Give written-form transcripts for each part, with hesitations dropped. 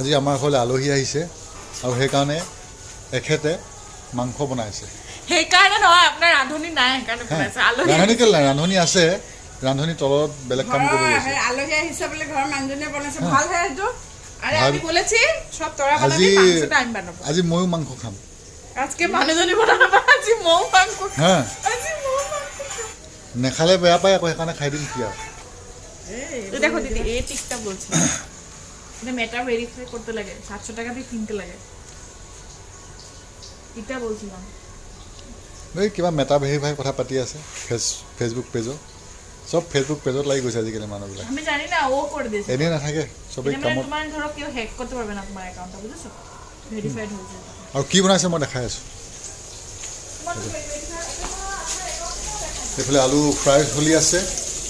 আজি আমাৰ ঘৰলৈ আলহী আহিছে আৰু সেইকাৰণে এখেতে মাংস বনাইছে। সেইকাৰণে নহয়, আপোনাৰ ৰান্ধনি নাই সেইকাৰণে বনাইছে। ৰান্ধনি কেলে নাই? ৰান্ধনি আছে, ৰান্ধনি তলত বেলেগ কাম কৰিব গৈছে। আলহী আহিছে বুলি ঘৰৰ মানুহজনীয়ে বনাইছে, ভাল হয় এইটো। আরে আমি বলেছি সব তোরা বানাবি, মাংসটা আমি বানাবো। আজি ময়ো মাংস খাম। আজকে মানুহজনী বনাবো, আজি মৌ মাংস খাম। হ্যাঁ, আজি মৌ মাংস খাম। নেখালে বেয়া পায় আকৌ, সেইকাৰণে খাই দিম কি আৰু। দেখো দিদি, এই টিকটা বলছি, এটা মেটা ভেরিফাই করতে লাগে, 700 টাকা দিয়ে কিনতে লাগে। এটা বলছিলাম। এই কিবা মেটা ভেৰিফাই কথা পাতি আছে ফেচবুক পেজত। সব ফেসবুক পেজত লাগি গৈছে আজিকালি মানুহবিলাক। আমি জানি না, ও করে দিয়েছে। এনেই নাথাকে, সবেই কামত। তোমার ধরো কেউ হ্যাক করতে পারবে না তোমার অ্যাকাউন্টটা, বুঝেছো? ভেরিফাইড হয়েছে। আৰু কি বনাইছে মই দেখাই আছোঁ। এইফালে আলু ফ্ৰাই চলি আছে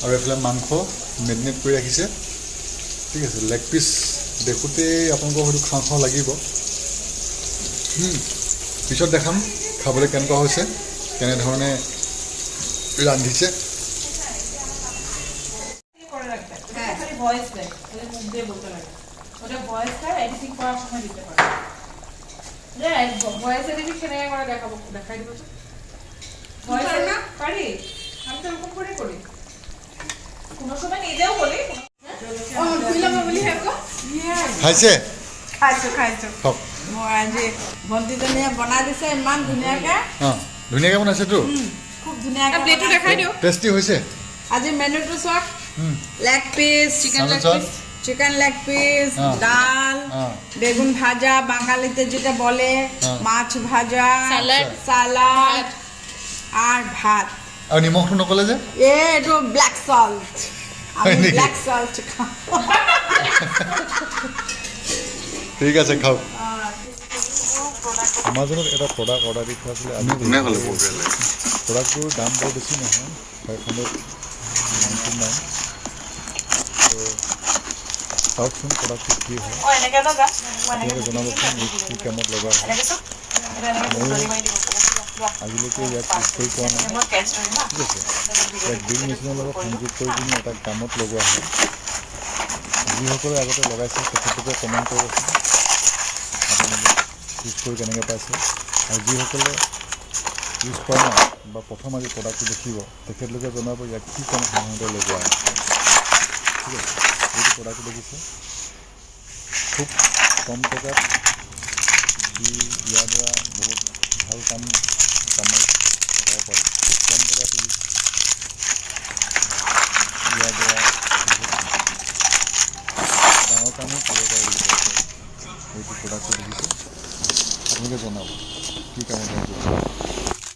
আৰু এইফালে মাংস মেৰিনেট কৰি ৰাখিছে। ঠিক আছে, লেগ পিচ দেখোঁতেই আপোনালোকৰ হয়তো খাওঁ খাওঁ লাগিব। পিছত দেখাম খাবলৈ কেনেকুৱা হৈছে, কেনেধৰণে ৰান্ধিছে। খাইছে? খাওক। মই আজি ভণ্টিজনীয়ে বনাই দিছে ইমান ধুনীয়াকৈ। অঁ, ধুনীয়াকৈ বনাইছেতো, খুব ধুনীয়াকৈ। প্লেটটো দেখাই দিও। টেষ্টি হৈছে। আজি মেনুটো চাওক, leg piece, chicken leg piece, ডাল, বেগুন ভাজা, বাঙালিতে যেটা বলে, মাছ ভাজা, সালাড আর ভাত। আৰু নিমখটো নক'লে যে? এইটো ব্ল্যাক সল্ট, আমি ব্ল্যাক সল্ট খাওঁ। ঠিক আছে, খাওক। আমাজনত এটা প্ৰডাক্ট অৰ্ডাৰ দি থোৱা আছিলে। আমি প্ৰডাক্টটোৰ দাম বৰ বেছি নহয়, 599। চাওকচোন প্ৰডাক্টটো কি হয়, আপোনালোকে জনাবচোন কি কামত লগা হয়। আজিলৈকে ইয়াক ইউজ কৰি পোৱা নাই। ঠিক আছে, ইয়াক ড্ৰিল মেচিনৰ লগত সংযোগ কৰি পিনি এটা কামত লগোৱা হয়। যিসকলে আগতে লগাইছে তেখেতলোকে কমেণ্ট কৰিবচোন আপোনালোকে ইউজ কৰি কেনেকৈ পাইছে। আৰু যিসকলে ইউজ কৰা নাই বা প্ৰথম আজি প্ৰডাক্টটো দেখিব তেখেতলোকে জনাব ইয়াক কি কাম সাধাৰণতে লগোৱা হয়। ঠিক আছে, এইটো প্ৰডাক্টটো দেখিছে, খুব কম টকাত ইয়াৰ দ্বাৰা বহুত ভাল কামত লগাব পাৰে। খুব কম টকাত ইয়াৰ দ্বাৰা বহুত ডাঙৰ কামো কৰিব পাৰে বুলি কৈছে। এইটো প্ৰডাক্টটো দেখিছে, আপোনালোকে জনাব কি কামত